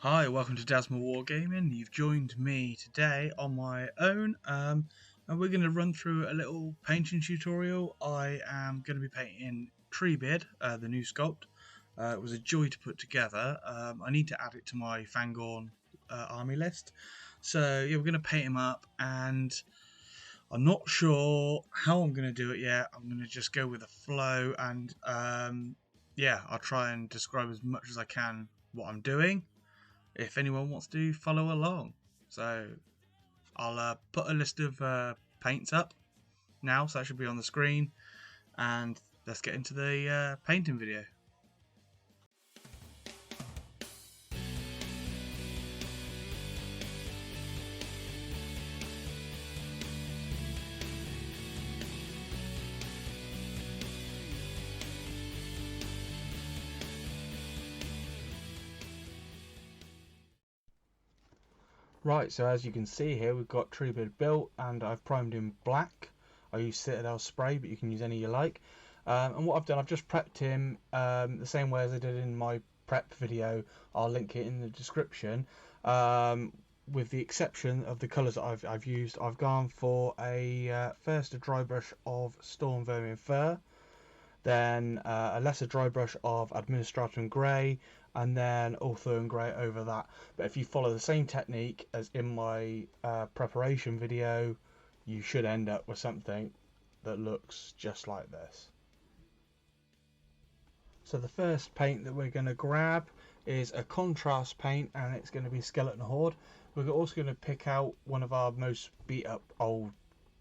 Hi, welcome to Dasma Wargaming. You've joined me today on my own, and we're going to run through a little painting tutorial. I am going to be painting Treebeard, the new sculpt. It was a joy to put together. I need to add it to my Fangorn army list. So yeah, we're going to paint him up, and I'm not sure how I'm going to do it yet. I'm going to just go with the flow, and yeah, I'll try and describe as much as I can what I'm doing, if anyone wants to follow along. So I'll put a list of paints up now, so that should be on the screen, and let's get into the painting video. Right, so as you can see here, we've got Treebeard built, and I've primed him black. I use Citadel spray, but you can use any you like. And what I've done, I've just prepped him the same way as I did in my prep video. I'll link it in the description. With the exception of the colours that I've used, I've gone for first a dry brush of Storm Vermin Fur, then a lesser dry brush of Administratum Grey, and then Ulthuan Grey over that. But if you follow the same technique as in my preparation video, you should end up with something that looks just like this. So the first paint that we're going to grab is a contrast paint, and it's going to be Skeleton Horde. We're also going to pick out one of our most beat up old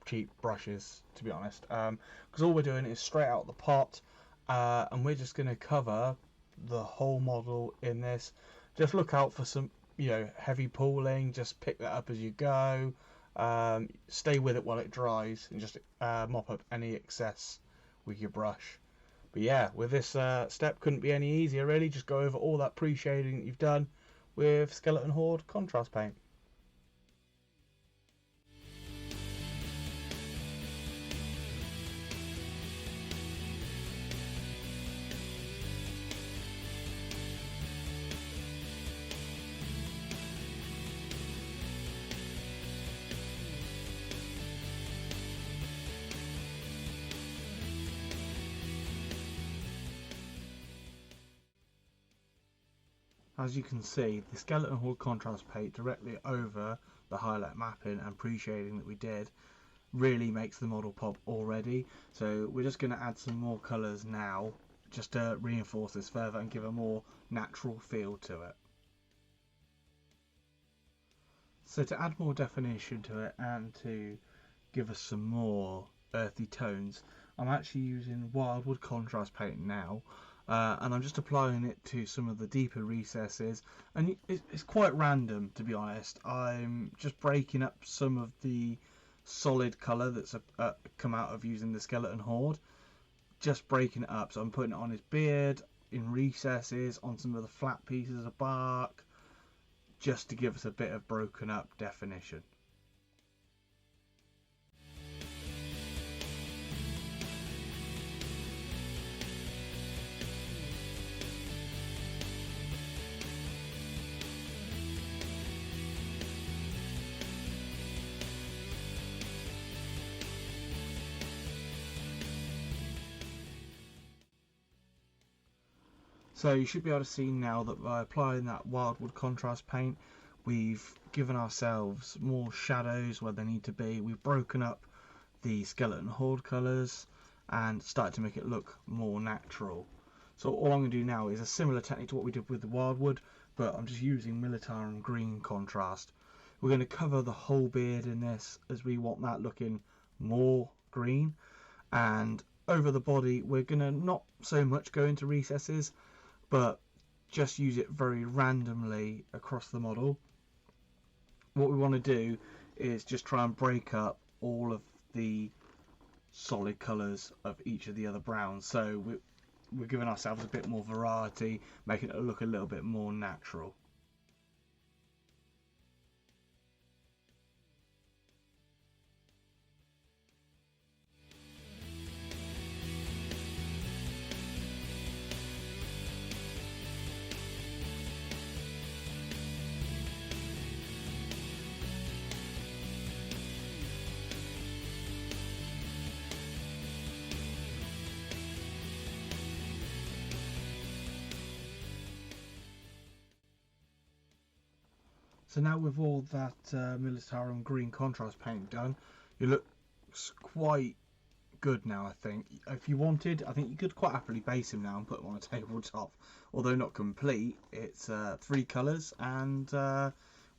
cheap brushes, to be honest, because all we're doing is straight out the pot, and we're just going to cover the whole model in this. Just look out for some heavy pooling. Just pick that up as you go, stay with it while it dries, and just mop up any excess with your brush. But yeah, with this step, couldn't be any easier really. Just go over all that pre-shading that you've done with Skeleton Horde contrast paint. As you can see, the Skeleton Horde contrast paint directly over the highlight mapping and pre-shading that we did really makes the model pop already. So we're just going to add some more colours now, just to reinforce this further and give a more natural feel to it. So to add more definition to it and to give us some more earthy tones, I'm actually using Wildwood contrast paint now, and I'm just applying it to some of the deeper recesses, and it's quite random, to be honest. I'm just breaking up some of the solid colour that's come out of using the Skeleton Horde, just breaking it up. So I'm putting it on his beard, in recesses, on some of the flat pieces of bark, just to give us a bit of broken up definition. So you should be able to see now that by applying that Wildwood contrast paint, we've given ourselves more shadows where they need to be. We've broken up the Skeleton Horde colours and started to make it look more natural. So all I'm going to do now is a similar technique to what we did with the Wildwood, but I'm just using Militarum Green contrast. We're going to cover the whole beard in this, as we want that looking more green. And over the body, we're going to not so much go into recesses, but just use it very randomly across the model. What we want to do is just try and break up all of the solid colours of each of the other browns. So we're giving ourselves a bit more variety, making it look a little bit more natural. So now with all that Militarum green contrast paint done, it looks quite good now. I think if you wanted, I think you could quite happily base him now and put him on a tabletop. Although not complete, it's 3 colours and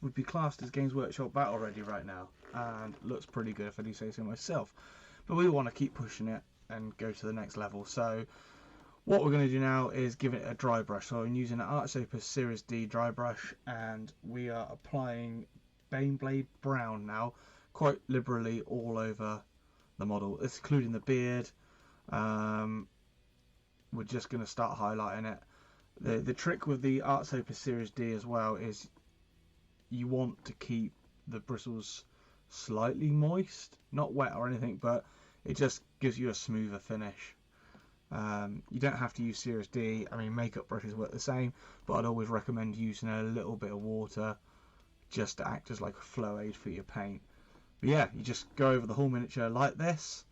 would be classed as Games Workshop Battle ready right now, and looks pretty good if I do say so myself. But we want to keep pushing it and go to the next level. So what we're going to do now is give it a dry brush. So I'm using an Arts Opus Series D dry brush, and we are applying Baneblade Brown now quite liberally all over the model, excluding the beard. We're just going to start highlighting it. The trick with the Arts Opus Series D as well is you want to keep the bristles slightly moist, not wet or anything, but it just gives you a smoother finish. You don't have to use Series D. I mean, makeup brushes work the same, but I'd always recommend using a little bit of water just to act as like a flow aid for your paint. But yeah, you just go over the whole miniature like this,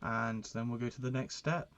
and then we'll go to the next step.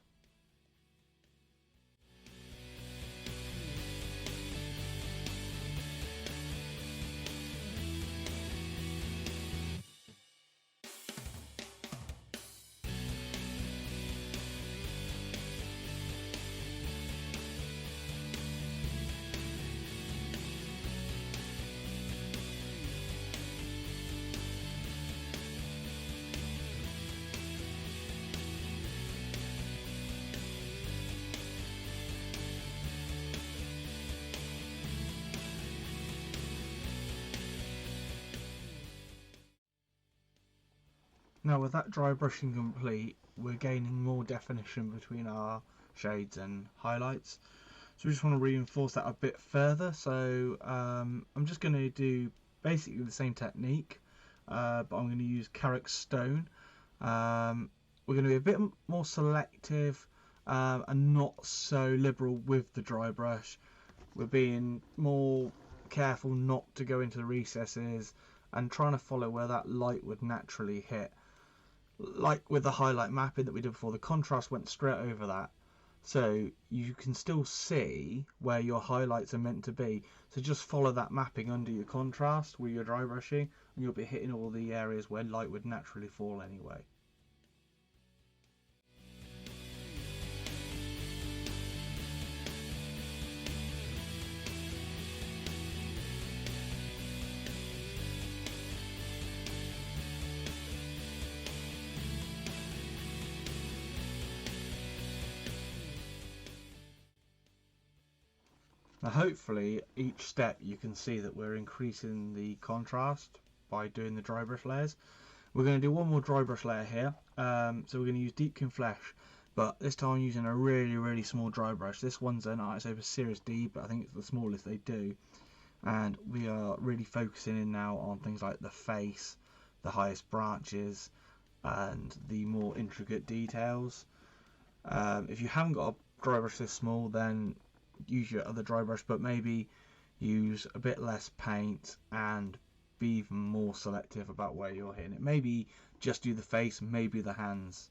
Now with that dry brushing complete, we're gaining more definition between our shades and highlights. So we just want to reinforce that a bit further. So I'm just going to do basically the same technique, but I'm going to use Carrick Stone. We're going to be a bit more selective and not so liberal with the dry brush. We're being more careful not to go into the recesses and trying to follow where that light would naturally hit. Like with the highlight mapping that we did before, the contrast went straight over that, so you can still see where your highlights are meant to be. So just follow that mapping under your contrast with your dry brushing, and you'll be hitting all the areas where light would naturally fall anyway. Now hopefully each step you can see that we're increasing the contrast by doing the dry brush layers. We're going to do one more dry brush layer here, so we're going to use Deepkin Flesh, but this time I'm using a really small dry brush. This one's an Arts Opus Series D, but I think it's the smallest they do, and we are really focusing in now on things like the face, the highest branches, and the more intricate details. If you haven't got a dry brush this small, then use your other dry brush, but maybe use a bit less paint and be even more selective about where you're hitting it. Maybe just do the face, maybe the hands.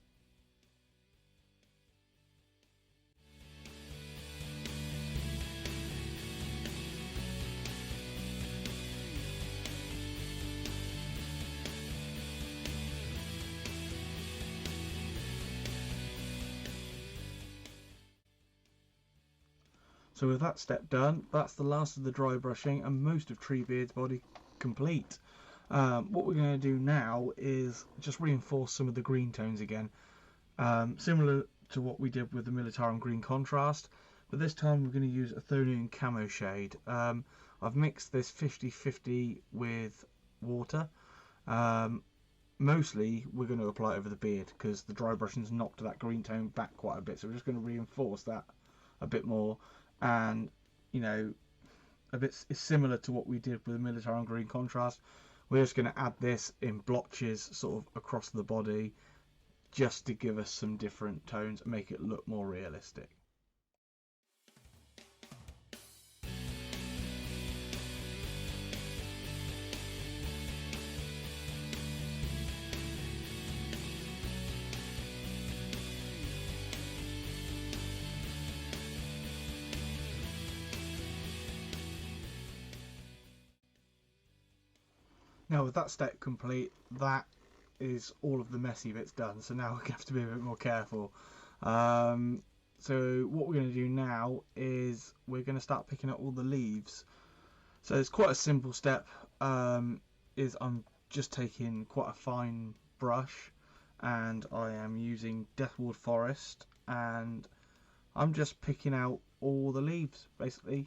So with that step done, that's the last of the dry brushing and most of Treebeard's body complete. What we're going to do now is just reinforce some of the green tones again, similar to what we did with the Militarum green contrast, but this time we're going to use a Athonian camo shade. I've mixed this 50-50 with water. Mostly we're going to apply it over the beard because the dry brushing's knocked that green tone back quite a bit, so we're just going to reinforce that a bit more. And you know, it's similar to what we did with the Militarum green contrast. We're just going to add this in blotches sort of across the body just to give us some different tones and make it look more realistic. Now with that step complete, that is all of the messy bits done, so now we have to be a bit more careful. So what we're going to do now is we're going to start picking up all the leaves. So it's quite a simple step. Is I'm just taking quite a fine brush and I am using Deathwood Forest and I'm just picking out all the leaves basically.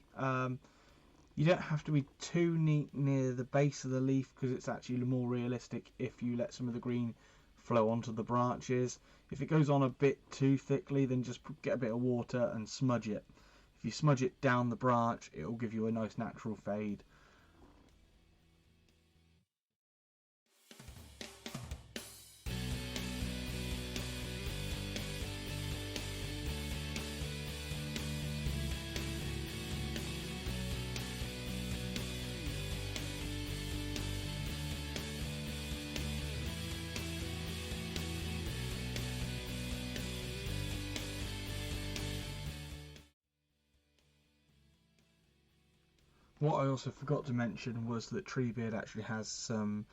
You don't have to be too neat near the base of the leaf because it's actually more realistic if you let some of the green flow onto the branches. If it goes on a bit too thickly, then just get a bit of water and smudge it. If you smudge it down the branch, it will give you a nice natural fade. What I also forgot to mention was that Treebeard actually has some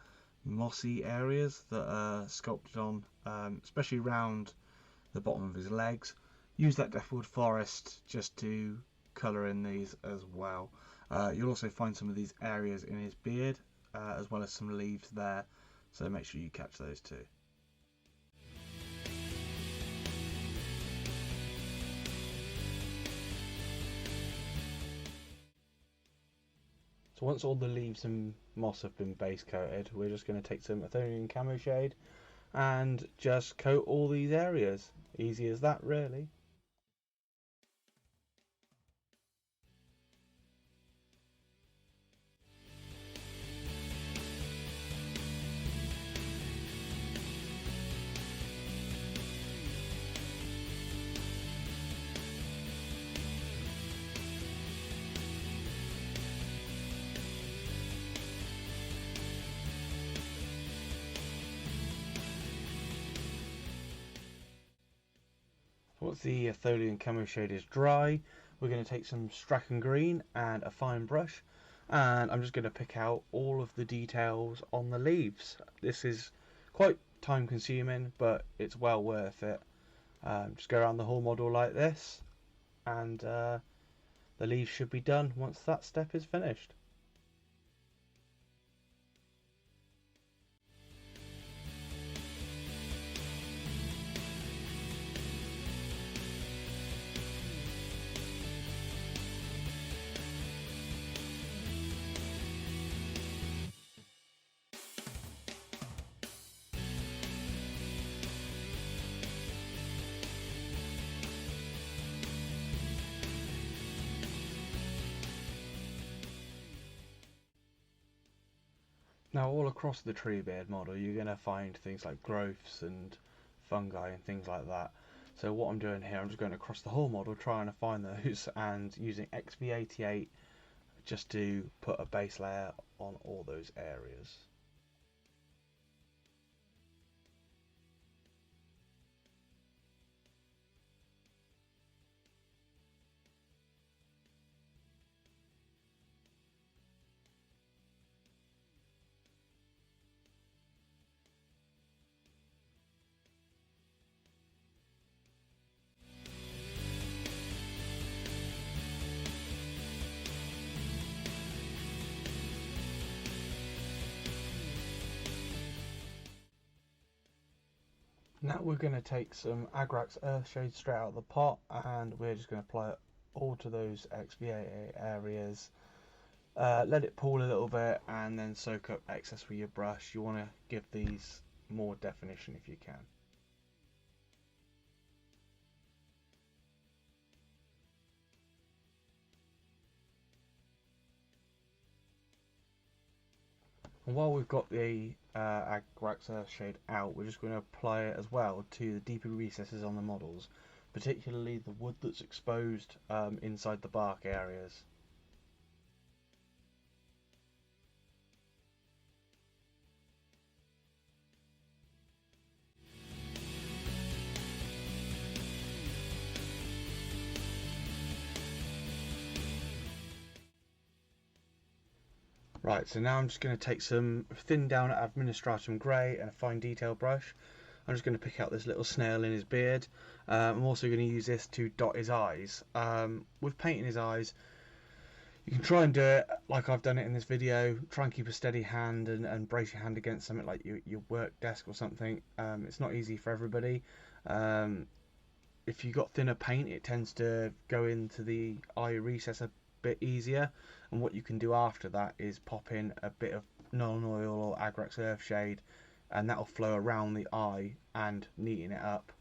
mossy areas that are sculpted on, especially around the bottom of his legs. Use that Deathwood Forest just to colour in these as well. You'll also find some of these areas in his beard, as well as some leaves there, so make sure you catch those too. So once all the leaves and moss have been base coated, we're just going to take some Athenian Camo Shade and just coat all these areas. Easy as that, really. Once the Atholian Camo Shade is dry, we're going to take some Strachan Green and a fine brush, and I'm just going to pick out all of the details on the leaves. This is quite time consuming, but it's well worth it. Just go around the whole model like this, and the leaves should be done once that step is finished. Now all across the Treebeard model you're going to find things like growths and fungi and things like that. So what I'm doing here, I'm just going across the whole model trying to find those and using XV88 just to put a base layer on all those areas. Now we're going to take some Agrax Earthshade straight out of the pot and we're just going to apply it all to those XV88 areas. Let it pool a little bit and then soak up excess with your brush. You want to give these more definition if you can. And while we've got the Agrax Earthshade out, we're just going to apply it as well to the deeper recesses on the models, particularly the wood that's exposed inside the bark areas. Right, so now I'm just going to take some thin down administratum grey and a fine detail brush. I'm just going to pick out this little snail in his beard. I'm also going to use this to dot his eyes. With painting his eyes, you can try and do it like I've done it in this video. Try and keep a steady hand and brace your hand against something like your work desk or something. It's not easy for everybody. If you've got thinner paint, it tends to go into the eye recess a bit easier, and what you can do after that is pop in a bit of non-oil or Agrax Earthshade, and that'll flow around the eye and neaten it up.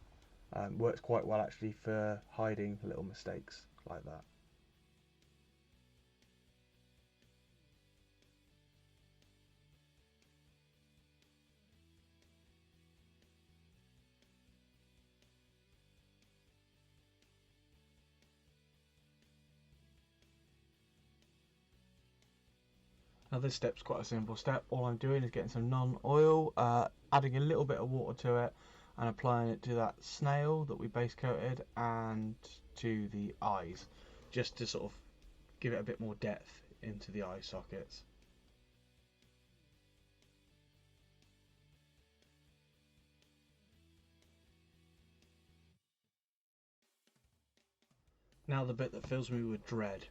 Works quite well actually for hiding little mistakes like that. Now this step's quite a simple step. All I'm doing is getting some non-oil, adding a little bit of water to it and applying it to that snail that we base coated and to the eyes, just to sort of give it a bit more depth into the eye sockets. Now the bit that fills me with dread.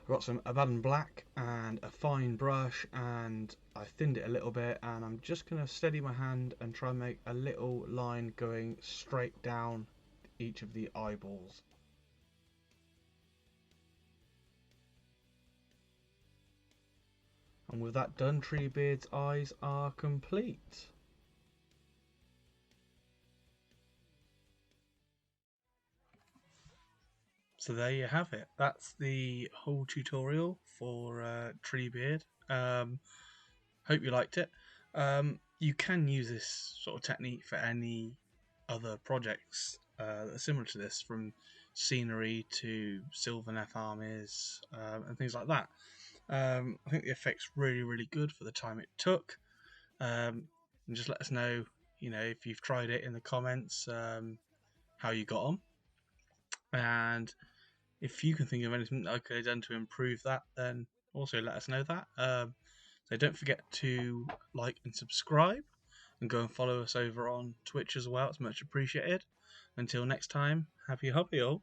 I've got some Abaddon black and a fine brush, and I thinned it a little bit, and I'm just going to steady my hand and try and make a little line going straight down each of the eyeballs. And with that done, Treebeard's eyes are complete. So there you have it. That's the whole tutorial for Treebeard. Hope you liked it. You can use this sort of technique for any other projects that are similar to this, from scenery to Sylvaneth armies and things like that. I think the effect's really good for the time it took. And just let us know, if you've tried it in the comments, how you got on. And if you can think of anything that I could have done to improve that, then also let us know that. So don't forget to like and subscribe, and go and follow us over on Twitch as well. It's much appreciated. Until next time, happy hobby all.